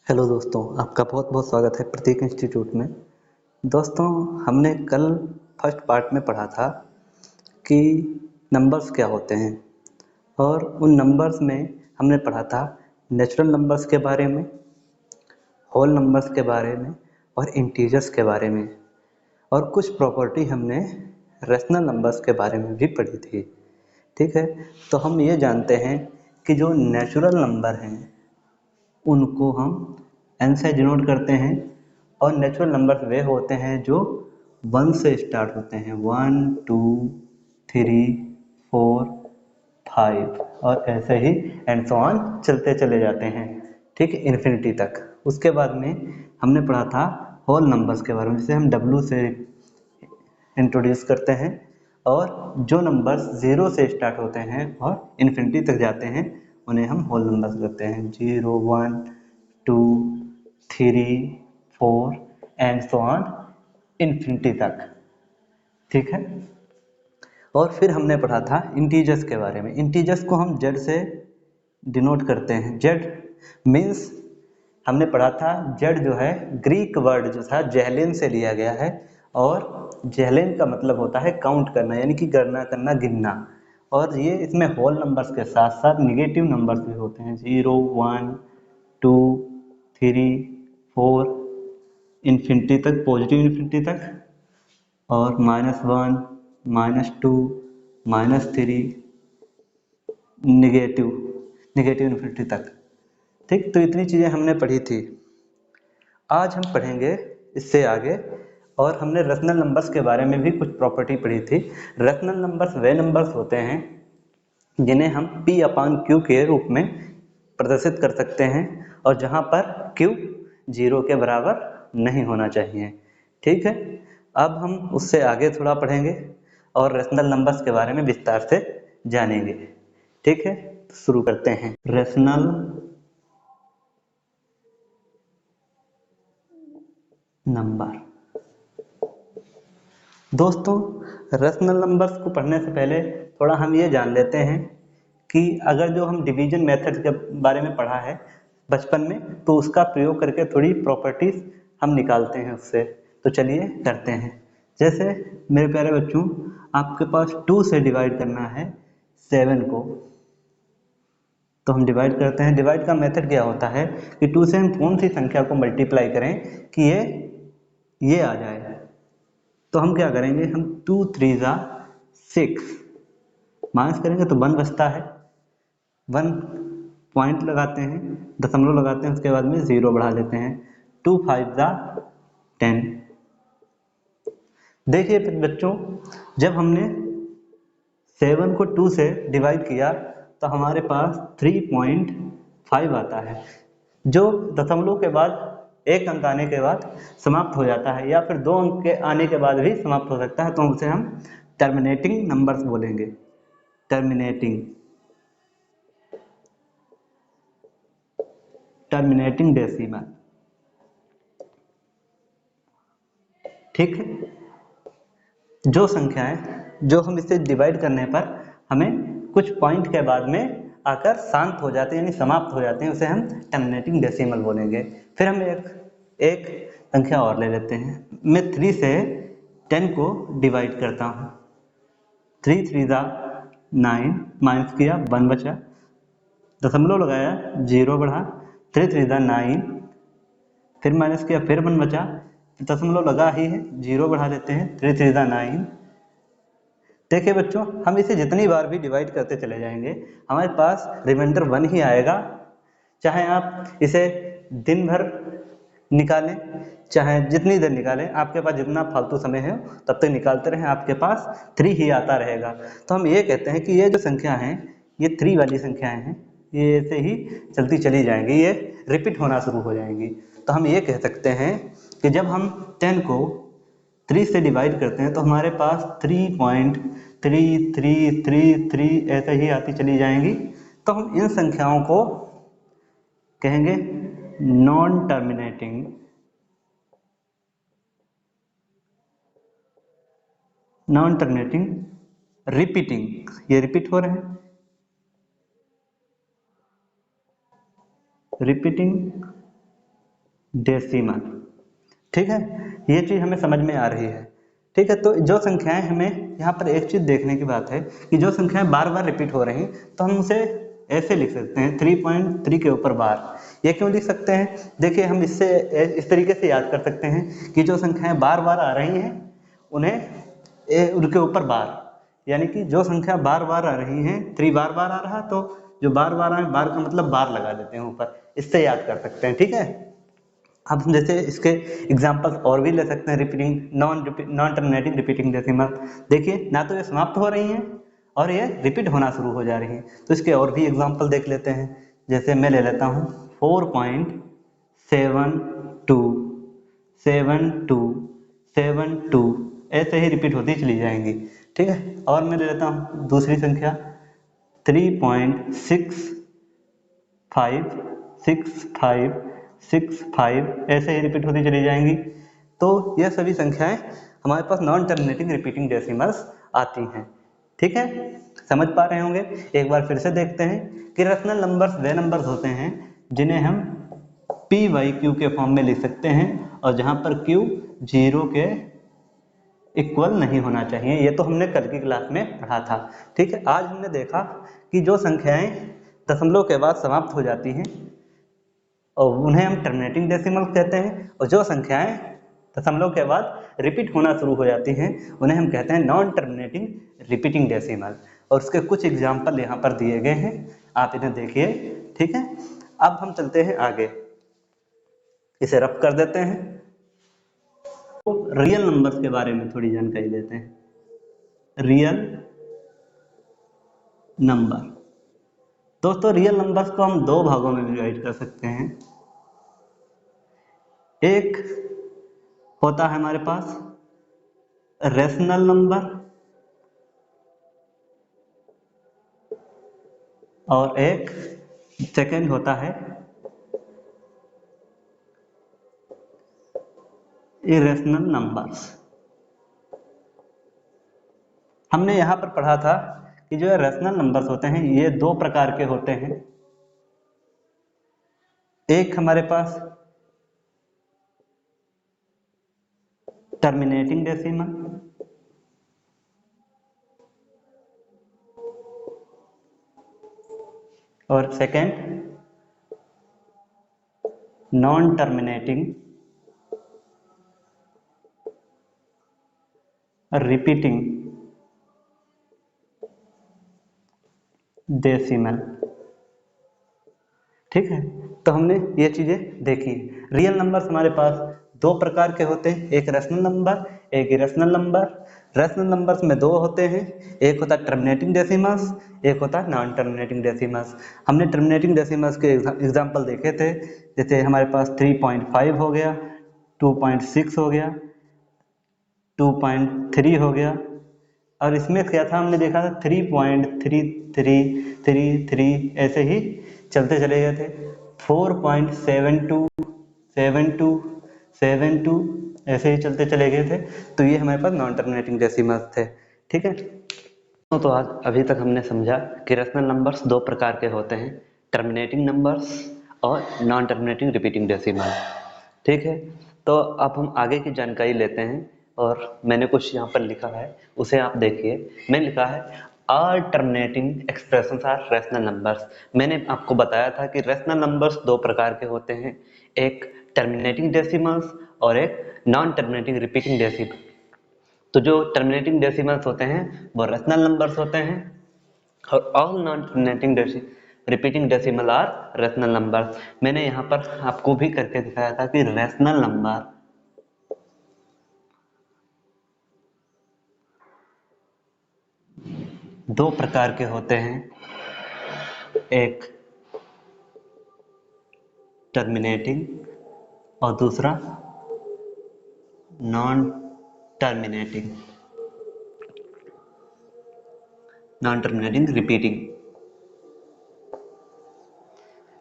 Hello दोस्तों, आपका बहुत बहुत स्वागत है प्रतीक इंस्टीट्यूट में। दोस्तों, हमने कल फर्स्ट पार्ट में पढ़ा था कि नंबर्स क्या होते हैं और उन नंबर्स में हमने पढ़ा था नेचुरल नंबर्स के बारे में, होल नंबर्स के बारे में और इंटीजर्स के बारे में, और कुछ प्रॉपर्टी हमने रेशनल नंबर्स के बारे में भी पढ़ी थी। ठीक है, तो हम ये जानते हैं कि जो नेचुरल नंबर हैं उनको हम n से डिनोट करते हैं और नेचुरल नंबर्स वे होते हैं जो 1 से स्टार्ट होते हैं। 1 2 3 4 5 और ऐसे ही एंड सो ऑन चलते चले जाते हैं, ठीक है, इन्फिनिटी तक। उसके बाद में हमने पढ़ा था होल नंबर्स के बारे में, जिसे हम W से इंट्रोड्यूस करते हैं, और जो नंबर्स 0 से स्टार्ट होते हैं और इन्फिनिटी तक जाते हैं उन्हें हम होल नंबर्स कहते हैं। 0 1 2 3 4 एंड सो ऑन इन्फिनिटी तक, ठीक है। और फिर हमने पढ़ा था इंटीजर्स के बारे में। इंटीजर्स को हम जेड से डिनोट करते हैं। जेड मीन्स हमने पढ़ा था जेड जो है ग्रीक वर्ड जो था जेहलिन से लिया गया है, और जेहलिन का मतलब होता है काउंट करना, यानी कि गणना करना, गिनना। और ये इसमें होल नंबर्स के साथ साथ निगेटिव नंबर्स भी होते हैं। 0 1 2 3 4 इन्फिनिटी तक, पॉजिटिव इन्फिनिटी तक, और -1 -2 -3 निगेटिव इन्फिनिटी तक। ठीक, तो इतनी चीज़ें हमने पढ़ी थी। आज हम पढ़ेंगे इससे आगे, और हमने रेशनल नंबर्स के बारे में भी कुछ प्रॉपर्टी पढ़ी थी। रेशनल नंबर्स वे नंबर्स होते हैं जिन्हें हम P/Q के रूप में प्रदर्शित कर सकते हैं, और जहां पर Q 0 के बराबर नहीं होना चाहिए। ठीक है, अब हम उससे आगे थोड़ा पढ़ेंगे और रेशनल नंबर्स के बारे में विस्तार से जानेंगे। ठीक है, तो शुरू करते हैं। Rational number. दोस्तों, रेशनल नंबर्स को पढ़ने से पहले थोड़ा हम ये जान लेते हैं कि अगर जो हम डिवीजन मेथड के बारे में पढ़ा है बचपन में, तो उसका प्रयोग करके थोड़ी प्रॉपर्टीज हम निकालते हैं उससे। तो चलिए करते हैं। जैसे मेरे प्यारे बच्चों, आपके पास 2 से डिवाइड करना है 7 को, तो हम डिवाइड करते हैं। डिवाइड का मेथड क्या होता है कि 2 से हम कौन सी संख्या को मल्टीप्लाई करें कि ये आ जाए। तो हम क्या करेंगे, हम 2 3 जा 6 माइनस करेंगे तो 1 बचता है। 1 पॉइंट लगाते हैं, दशमलव लगाते हैं, उसके बाद में 0 बढ़ा लेते हैं। 2 5 जा 10। देखिए बच्चों, जब हमने 7 को 2 से डिवाइड किया तो हमारे पास 3.5 आता है, जो दशमलव के बाद एक अंक आने के बाद समाप्त हो जाता है, या फिर 2 अंक के आने के बाद भी समाप्त हो सकता है। तो उसे हम टर्मिनेटिंग नंबर्स बोलेंगे। Terminating decimal. ठीक है, जो संख्याएं जो हम इसे डिवाइड करने पर हमें कुछ पॉइंट के बाद में आकर शांत हो जाते हैं, यानी समाप्त हो जाते हैं, उसे हम टर्मिनेटिंग डेसिमल बोलेंगे। फिर हम एक संख्या और ले लेते हैं। मैं 3 से 10 को डिवाइड करता हूँ। 3 3 जा 9, माइनस किया 1 बचा, दशमलव लगाया 0 बढ़ा, 3 3 जा 9, फिर माइनस किया फिर 1 बचा, दशमलव लगा ही है 0 बढ़ा लेते हैं, 3 3 जा 9। देखिए बच्चों, हम इसे जितनी बार भी डिवाइड करते चले जाएंगे हमारे पास रिमाइंडर 1 ही आएगा। चाहे आप इसे दिन भर निकालें, चाहे जितनी देर निकालें, आपके पास जितना फालतू समय है तब तक निकालते रहें, आपके पास 3 ही आता रहेगा। तो हम ये कहते हैं कि ये जो संख्या हैं, ये 3 वाली संख्याएं हैं, ये ऐसे ही चलती चली जाएंगी, ये रिपीट होना शुरू हो जाएंगी। तो हम ये कह सकते हैं कि जब हम 10 को 3 से डिवाइड करते हैं तो हमारे पास 3.3333 ऐसे ही आती चली जाएंगी। तो हम इन संख्याओं को कहेंगे नॉन टर्मिनेटिंग रिपीटिंग। ये रिपीट हो रहे हैं, रिपीटिंग डेसिमल। ठीक है, ये चीज़ हमें समझ में आ रही है। ठीक है, तो जो संख्याएं, हमें यहाँ पर एक चीज़ देखने की बात है कि जो संख्याएं बार बार रिपीट हो रही हैं तो हम उसे ऐसे लिख सकते हैं 3.3 के ऊपर बार। ये क्यों लिख सकते हैं? देखिए, हम इससे इस तरीके से याद कर सकते हैं कि जो संख्याएं बार बार आ रही हैं उन्हें उनके ऊपर बार, यानी कि जो संख्या बार बार आ रही हैं, 3 बार बार आ रहा तो जो बार बार आए, बार का मतलब बार लगा देते हैं ऊपर, इससे याद कर सकते हैं। ठीक है, अब हम जैसे इसके एग्जांपल्स और भी ले सकते हैं। Repeating non terminating repeating decimal, देखिए ना तो ये समाप्त हो रही हैं और ये रिपीट होना शुरू हो जा रही हैं, तो इसके और भी एग्जांपल देख लेते हैं। जैसे मैं ले लेता हूँ 4.72 72 ऐसे ही रिपीट होती चली जाएंगी। ठीक है, और मैं ले लेता हूँ दूसरी संख्या 3.65 ऐसे ही रिपीट होती चली जाएंगी। तो यह सभी संख्याएं हमारे पास नॉन टर्मिनेटिंग रिपीटिंग डेसिमल्स आती हैं। ठीक है, समझ पा रहे होंगे। एक बार फिर से देखते हैं कि रैशनल नंबर्स वे नंबर्स होते हैं जिन्हें हम पी बाई क्यू के फॉर्म में लिख सकते हैं, और जहां पर क्यू 0 के इक्वल नहीं होना चाहिए। ये तो हमने कल की क्लास में पढ़ा था। ठीक है, आज हमने देखा कि जो संख्याएं दशमलव के बाद समाप्त हो जाती हैं और उन्हें हम टर्मिनेटिंग डेसिमल कहते हैं, और जो संख्याएं दशमलव के बाद रिपीट होना शुरू हो जाती हैं उन्हें हम कहते हैं नॉन टर्मिनेटिंग रिपीटिंग डेसिमल। और उसके कुछ एग्जाम्पल यहाँ पर दिए गए हैं, आप इन्हें देखिए। ठीक है, अब हम चलते हैं आगे, इसे रफ कर देते हैं। तो रियल नंबर्स के बारे में थोड़ी जानकारी लेते हैं। रियल नंबर, दोस्तों रियल नंबर्स को हम दो भागों में डिवाइड कर सकते हैं। एक होता है हमारे पास रैशनल नंबर, और एक सेकंड होता है इरेशनल नंबर्स। हमने यहां पर पढ़ा था कि जो रैशनल नंबर्स होते हैं ये दो प्रकार के होते हैं। एक हमारे पास टर्मिनेटिंग डेसिमल, और second non terminating repeating decimal. ठीक है, तो हमने ये चीजें देखी। रियल नंबर्स हमारे पास दो प्रकार के होते हैं, एक रैशनल नंबर, एक इरेशनल नंबर। रैशनल नंबर्स में दो होते हैं, एक होता है टर्मिनेटिंग डेसिमल्स, एक होता है नॉन टर्मिनेटिंग डेसिमल्स। हमने टर्मिनेटिंग डेसिमल्स के एग्जांपल देखे थे, जैसे हमारे पास 3.5 हो गया, 2.6 हो गया, 2.3 हो गया, और इसमें क्या था हमने देखा था 3.3333 ऐसे ही चलते चले गए थे। 4.72 72 72 ऐसे ही चलते चले गए थे। तो ये हमारे पास नॉन टर्मिनेटिंग डेसिमल्स थे। ठीक है, तो आज अभी तक हमने समझा कि रैशनल नंबर्स दो प्रकार के होते हैं, टर्मिनेटिंग नंबर्स और नॉन टर्मिनेटिंग रिपीटिंग डेसिमल। ठीक है, तो अब हम आगे की जानकारी लेते हैं, और मैंने कुछ यहाँ पर लिखा है उसे आप देखिए। मैंने लिखा है all terminating expressions are rational numbers. मैंने आपको बताया था कि रैशनल नंबर्स दो प्रकार के होते हैं, एक टर्मिनेटिंग डेसिमल्स और एक नॉन टर्मिनेटिंग रिपीटिंग डेसिमल। तो जो टर्मिनेटिंग डेसिमल्स होते हैं वो रैशनल नंबर्स होते हैं, और all non terminating repeating decimal are rational number. मैंने यहाँ पर आपको भी करके दिखाया था कि रैशनल नंबर दो प्रकार के होते हैं, एक टर्मिनेटिंग और दूसरा नॉन टर्मिनेटिंग रिपीटिंग।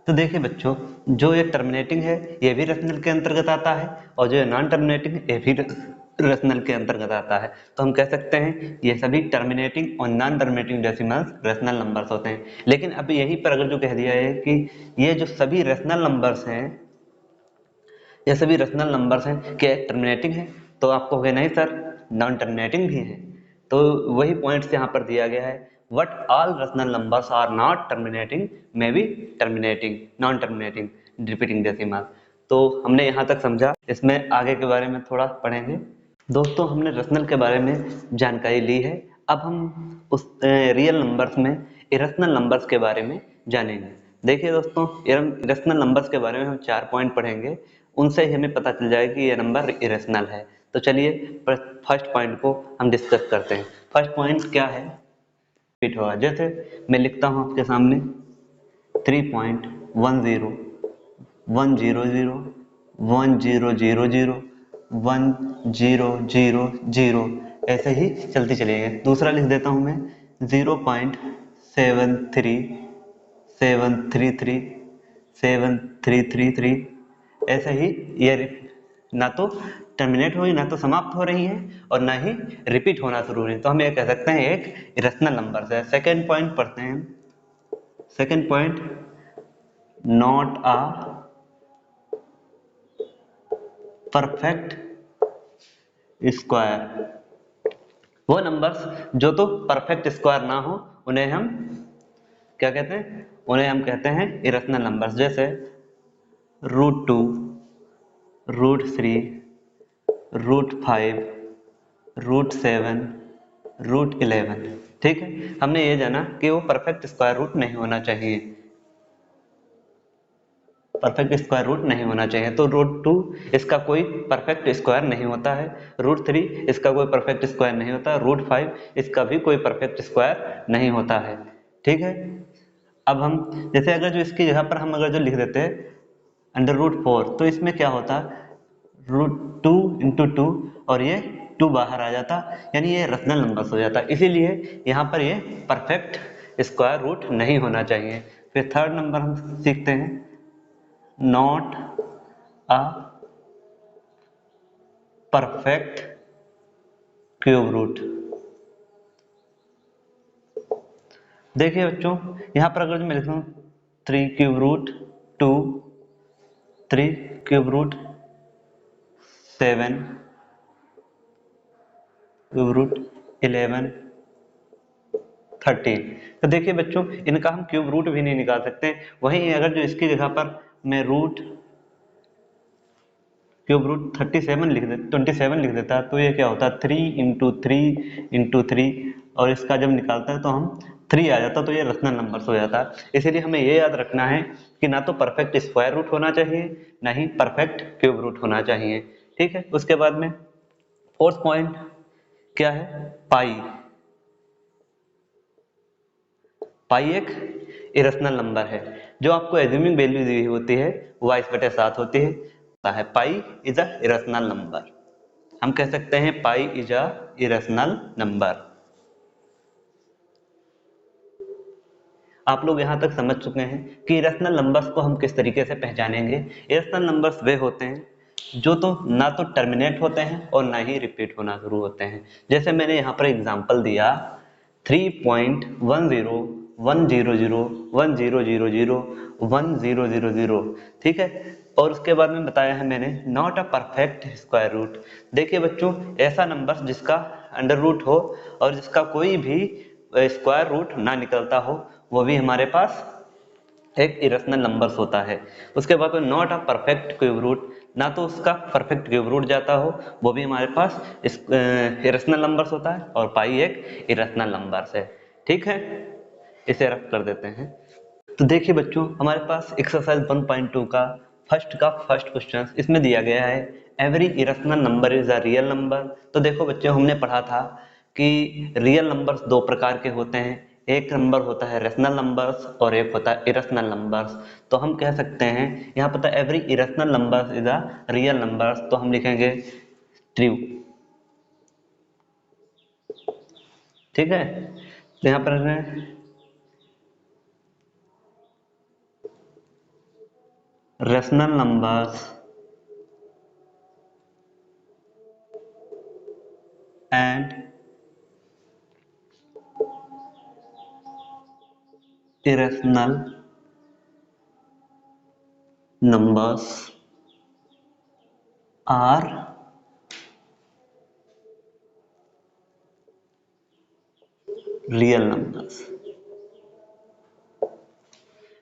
तो देखिए बच्चों, जो ये टर्मिनेटिंग है ये भी रैशनल के अंतर्गत आता है, और जो नॉन टर्मिनेटिंग ये भी रैशनल के अंतर्गत आता है। तो हम कह सकते हैं ये सभी टर्मिनेटिंग और non terminating decimals rational numbers होते हैं। लेकिन अब यहीं पर अगर जो कह दिया है कि ये जो सभी रैशनल नंबर्स हैं ये सभी रैशनल नंबर्स हैं, क्या टर्मिनेटिंग है? तो आपको कहे नहीं सर, नॉन टर्मिनेटिंग भी है। तो वही पॉइंट्स यहाँ पर दिया गया है, but all rational numbers are not terminating may be terminating, non terminating, repeating decimal. तो हमने यहाँ तक समझा, इसमें आगे के बारे में थोड़ा पढ़ेंगे। दोस्तों हमने रैशनल के बारे में जानकारी ली है, अब हम उस रियल नंबर्स में इरेशनल नंबर्स के बारे में जानेंगे। देखिए दोस्तों, इरेशनल नंबर्स के बारे में हम 4 पॉइंट पढ़ेंगे, उनसे ही हमें पता चल जाएगा कि ये नंबर इरेशनल है। तो चलिए फर्स्ट पॉइंट को हम डिस्कस करते हैं। फर्स्ट पॉइंट क्या है? रिपीट होगा। जैसे मैं लिखता हूँ आपके सामने 3.10 100 1000 1000, ऐसे ही चलती चलेगी। दूसरा लिख देता हूं मैं 0.73 733 7333, ऐसे ही ये ना तो टर्मिनेट हो रही, ना तो समाप्त हो रही है, और ना ही रिपीट होना शुरू हो रही है। तो हम ये कह सकते हैं एक इरेशनल नंबर है। सेकेंड पॉइंट पढ़ते हैं। Second point, not a perfect square. वो नंबर्स जो तो परफेक्ट स्क्वायर ना हो, उन्हें हम क्या कहते हैं? उन्हें हम कहते हैं इरेशनल नंबर्स। जैसे √2, √3, √5, √7, √11। ठीक है, हमने ये जाना कि वो परफेक्ट स्क्वायर रूट नहीं होना चाहिए, परफेक्ट स्क्वायर रूट नहीं होना चाहिए। तो √2 इसका कोई परफेक्ट स्क्वायर नहीं होता है, √3 इसका कोई परफेक्ट स्क्वायर नहीं होता, √5 इसका भी कोई परफेक्ट स्क्वायर नहीं होता है। ठीक है, अब हम जैसे अगर जो इसकी जगह पर हम अगर जो लिख देते हैं √4, तो इसमें क्या होता? √2 × 2, और ये 2 बाहर आ जाता, यानी ये रैशनल नंबर्स हो जाता। इसीलिए यहाँ पर ये परफेक्ट स्क्वायर रूट नहीं होना चाहिए। फिर थर्ड नंबर हम सीखते हैं, not a perfect cube root. देखिए बच्चों, यहां पर अगर मैं लिखता हूं 3√2, 3√7, √11, 13, तो देखिए बच्चों, इनका हम क्यूब रूट भी नहीं निकाल सकते। वहीं अगर जो इसकी जगह पर मैं क्यूब रूट 27 लिख देता, तो ये क्या होता? 3 × 3 × 3, और इसका जब निकालता है तो हम 3 आ जाता, तो ये रैशनल नंबर्स हो जाता। इसीलिए हमें ये याद रखना है कि ना तो परफेक्ट स्क्वायर रूट होना चाहिए, ना ही परफेक्ट क्यूब रूट होना चाहिए। ठीक है, उसके बाद में फोर्थ पॉइंट क्या है? पाई। पाई एक इरेशनल नंबर है, जो आपको एज्यूमिंग वैल्यू दी होती है वो 22/7 होती है। Pi is a irrational number. हम कह सकते हैं pi is a irrational number. आप लोग यहां तक समझ चुके हैं कि इरेशनल नंबर्स को हम किस तरीके से पहचानेंगे। इरेशनल नंबर्स वे होते हैं जो तो ना तो टर्मिनेट होते हैं और ना ही रिपीट होना शुरू होते हैं। जैसे मैंने यहाँ पर एग्जांपल दिया 3.10 100 1000 1000, ठीक है, और उसके बाद में बताया है मैंने not a perfect square root. देखिए बच्चों, ऐसा नंबर जिसका अंडर रूट हो और जिसका कोई भी स्क्वायर रूट ना निकलता हो, वो भी हमारे पास एक इरेशनल नंबर्स होता है। उसके बाद में not a perfect cube root, ना तो उसका परफेक्ट क्यूब रूट जाता हो, वो भी हमारे पास इरेशनल नंबर्स होता है। और पाई एक इरेशनल नंबर्स है। ठीक है, इसे रफ कर देते हैं। तो देखिए बच्चों, हमारे पास एक्सरसाइज 1.2 का फर्स्ट क्वेश्चन इसमें दिया गया है, every irrational number is a real number. तो देखो बच्चों, हमने पढ़ा था कि रियल नंबर्स दो प्रकार के होते हैं, एक नंबर होता है रेशनल नंबर्स और एक होता है इरेशनल नंबर्स। तो हम कह सकते हैं यहाँ पर every irrational numbers is a real numbers, तो हम लिखेंगे ट्रू। ठीक है, तो यहाँ पर rational numbers and irrational numbers are real numbers.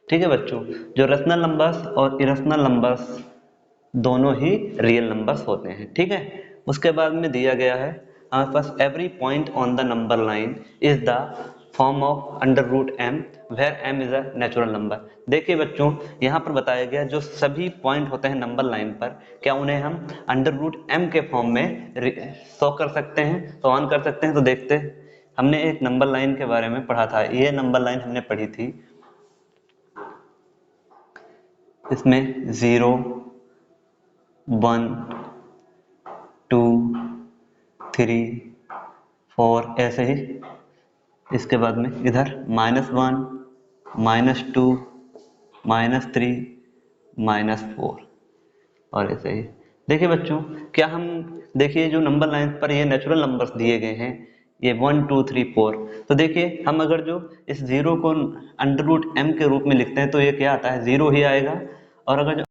ठीक है बच्चों, जो रेशनल नंबर्स और इरेशनल नंबर्स दोनों ही रियल नंबर्स होते हैं। ठीक है, उसके बाद में दिया गया है हमारे पास every point on the number line is the form of under root M where M is a natural number. देखिए बच्चों, यहाँ पर बताया गया जो सभी पॉइंट होते हैं नंबर लाइन पर, क्या उन्हें हम अंडर रूट एम के फॉर्म में शो कर सकते हैं, तो ऑन कर सकते हैं। तो देखते हैं, हमने एक नंबर लाइन के बारे में पढ़ा था, ये नंबर लाइन हमने पढ़ी थी, इसमें 0 1 2 3 4 ऐसे ही, इसके बाद में इधर -1 -2 -3 -4 और ऐसे ही। देखिए बच्चों, क्या हम देखिए जो नंबर लाइन पर ये नेचुरल नंबर्स दिए गए हैं, ये 1 2 3 4, तो देखिए हम अगर जो इस 0 को अंडर रूट एम के रूप में लिखते हैं तो ये क्या आता है, 0 ही आएगा। और अगर जो